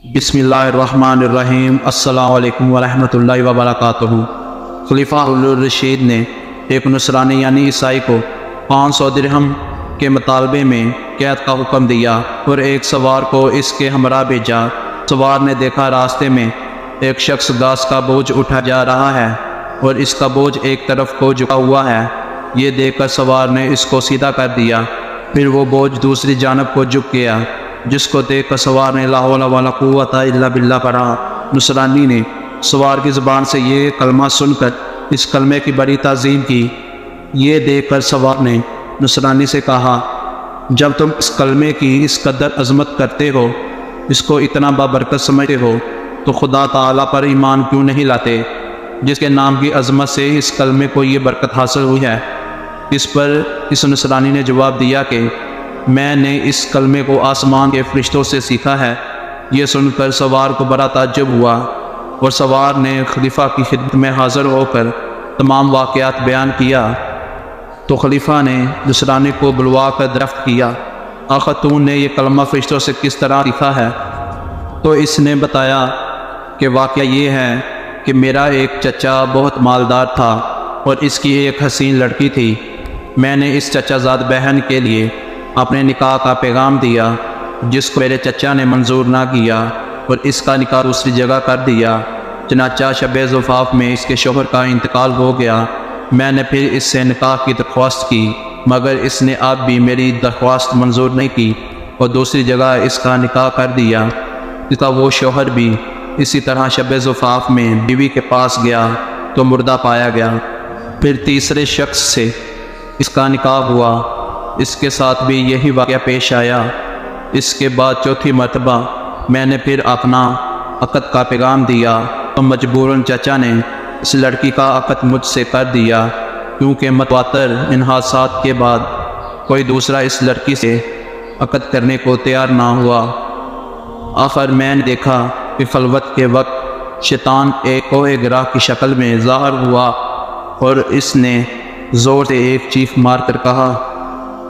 بسم اللہ الرحمن الرحیم۔ السلام علیکم ورحمۃ اللہ وبرکاتہ۔ خلیفہ ہارون الرشید نے ایک نصرانی یعنی عیسائی کو 500 درہم کے مطالبے میں قید کا حکم دیا اور ایک سوار کو اس کے ہمراہ بھیجا۔ سوار نے دیکھا راستے میں ایک شخص گھاس کا بوجھ اٹھا جا رہا ہے اور اس کا بوجھ ایک طرف کو جھکا ہوا ہے۔ یہ دیکھ کر سوار نے اس کو سیدھا کر دیا، پھر وہ بوجھ دوسری جانب کو جھک گیا، جس کو دیکھ کر سوار نے لا حول ولا قوت الا باللہ پڑھا۔ نصرانی نے سوار کی زبان سے یہ کلمہ سن کر اس کلمے کی بڑی تعظیم کی۔ یہ دیکھ کر سوار نے نصرانی سے کہا، جب تم اس کلمے کی اس قدر عظمت کرتے ہو، اس کو اتنا بابرکت سمجھتے ہو، تو خدا تعالیٰ پر ایمان کیوں نہیں لاتے، جس کے نام کی عظمت سے اس کلمے کو یہ برکت حاصل ہوئی ہے؟ اس پر اس نصرانی نے جواب دیا کہ میں نے اس کلمے کو آسمان کے فرشتوں سے سیکھا ہے۔ یہ سن کر سوار کو بڑا تعجب ہوا اور سوار نے خلیفہ کی خدمت میں حاضر ہو کر تمام واقعات بیان کیا۔ تو خلیفہ نے نصرانی کو بلوا کر دریافت کیا، آخر تو نے یہ کلمہ فرشتوں سے کس طرح سیکھا ہے؟ تو اس نے بتایا کہ واقعہ یہ ہے کہ میرا ایک چچا بہت مالدار تھا اور اس کی ایک حسین لڑکی تھی۔ میں نے اس چچا زاد بہن کے لیے اپنے نکاح کا پیغام دیا، جس کو میرے چچا نے منظور نہ کیا اور اس کا نکاح دوسری جگہ کر دیا۔ چنانچہ شب زفاف میں اس کے شوہر کا انتقال ہو گیا۔ میں نے پھر اس سے نکاح کی درخواست کی، مگر اس نے اب بھی میری درخواست منظور نہیں کی اور دوسری جگہ اس کا نکاح کر دیا۔ اس کا وہ شوہر بھی اسی طرح شب زفاف میں بیوی کے پاس گیا تو مردہ پایا گیا۔ پھر تیسرے شخص سے اس کا نکاح ہوا، اس کے ساتھ بھی یہی واقعہ پیش آیا۔ اس کے بعد چوتھی مرتبہ میں نے پھر اپنا عقد کا پیغام دیا تو مجبوراً چچا نے اس لڑکی کا عقد مجھ سے کر دیا، کیونکہ متواتر ان حادثات کے بعد کوئی دوسرا اس لڑکی سے عقد کرنے کو تیار نہ ہوا۔ آخر میں نے دیکھا کہ خلوت کے وقت شیطان ایک کوہ گرہ کی شکل میں ظاہر ہوا اور اس نے زور سے ایک چیخ مار کر کہا،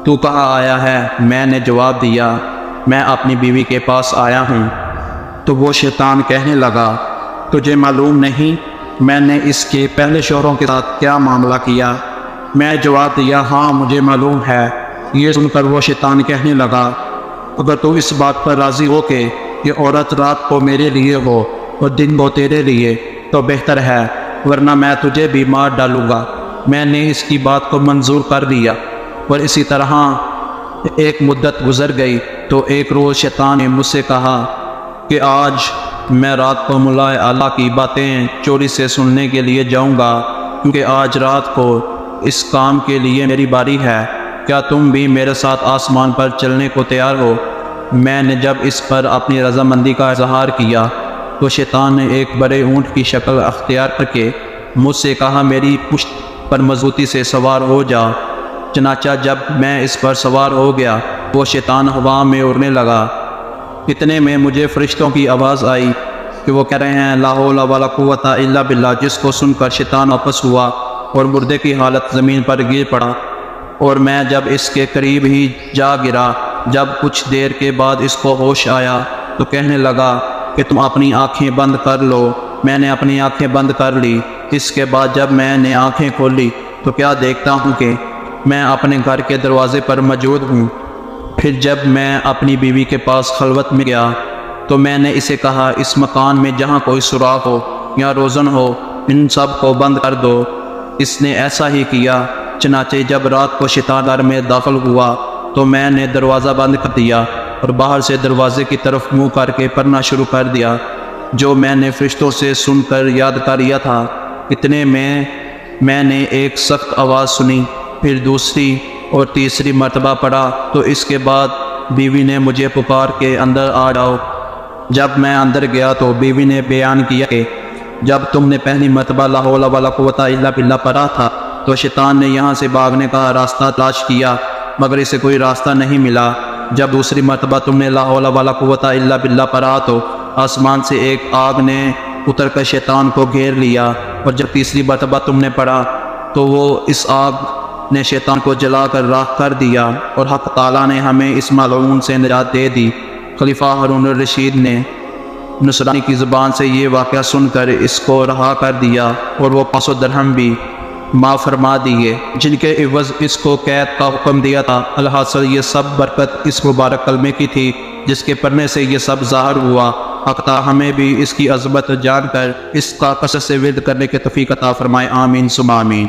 تو کہاں آیا ہے؟ میں نے جواب دیا، میں اپنی بیوی کے پاس آیا ہوں۔ تو وہ شیطان کہنے لگا، تجھے معلوم نہیں میں نے اس کے پہلے شوہروں کے ساتھ کیا معاملہ کیا؟ میں جواب دیا، ہاں مجھے معلوم ہے۔ یہ سن کر وہ شیطان کہنے لگا، اگر تو اس بات پر راضی ہو کہ یہ عورت رات کو میرے لیے ہو اور دن کو تیرے لیے تو بہتر ہے، ورنہ میں تجھے بھی مار ڈالوں گا۔ میں نے اس کی بات کو منظور کر دیا اور اسی طرح ایک مدت گزر گئی تو ایک روز شیطان نے مجھ سے کہا کہ آج میں رات کو ملا اعلیٰ کی باتیں چوری سے سننے کے لیے جاؤں گا، کیونکہ آج رات کو اس کام کے لیے میری باری ہے۔ کیا تم بھی میرے ساتھ آسمان پر چلنے کو تیار ہو؟ میں نے جب اس پر اپنی رضامندی کا اظہار کیا تو شیطان نے ایک بڑے اونٹ کی شکل اختیار کر کے مجھ سے کہا، میری پشت پر مضبوطی سے سوار ہو جا۔ چنانچہ جب میں اس پر سوار ہو گیا وہ شیطان ہوا میں اڑنے لگا۔ اتنے میں مجھے فرشتوں کی آواز آئی کہ وہ کہہ رہے ہیں لا حول ولا قوت الا باللہ، جس کو سن کر شیطان واپس ہوا اور مردے کی حالت زمین پر گر پڑا اور میں جب اس کے قریب ہی جا گرا۔ جب کچھ دیر کے بعد اس کو ہوش آیا تو کہنے لگا کہ تم اپنی آنکھیں بند کر لو۔ میں نے اپنی آنکھیں بند کر لی۔ اس کے بعد جب میں نے آنکھیں کھولی تو کیا دیکھتا ہوں کہ میں اپنے گھر کے دروازے پر موجود ہوں۔ پھر جب میں اپنی بیوی کے پاس خلوت میں گیا تو میں نے اسے کہا، اس مکان میں جہاں کوئی سوراخ ہو یا روزن ہو ان سب کو بند کر دو۔ اس نے ایسا ہی کیا۔ چنانچہ جب رات کو شیطان گھر میں داخل ہوا تو میں نے دروازہ بند کر دیا اور باہر سے دروازے کی طرف منہ کر کے پڑھنا شروع کر دیا، جو میں نے فرشتوں سے سن کر یاد کر لیا تھا۔ اتنے میں نے ایک سخت آواز سنی، پھر دوسری اور تیسری مرتبہ پڑھا تو اس کے بعد بیوی نے مجھے پکار کے اندر آ جاؤ۔ جب میں اندر گیا تو بیوی نے بیان کیا کہ جب تم نے پہلی مرتبہ لا حول ولا قوت الا باللہ پڑھا تھا تو شیطان نے یہاں سے بھاگنے کا راستہ تلاش کیا، مگر اسے کوئی راستہ نہیں ملا۔ جب دوسری مرتبہ تم نے لا حول ولا قوت الا باللہ پڑھا تو آسمان سے ایک آگ نے اتر کر شیطان کو گھیر لیا، اور جب تیسری مرتبہ تم نے پڑھا تو وہ اس آگ نے شیطان کو جلا کر راکھ کر دیا، اور حق تعالیٰ نے ہمیں اس ملعون سے نجات دے دی۔ خلیفہ ہارون الرشید نے نصرانی کی زبان سے یہ واقعہ سن کر اس کو رہا کر دیا اور وہ 500 درہم بھی معاف فرما دیے جن کے عوض اس کو قید کا حکم دیا تھا۔ الحاصل یہ سب برکت اس مبارک کلمے کی تھی جس کے پڑھنے سے یہ سب ظاہر ہوا۔ حق تعالی ہمیں بھی اس کی عظمت جان کر اس کا کثرت سے ورد کرنے کے توفیق عطا فرمائے، آمین ثم آمین۔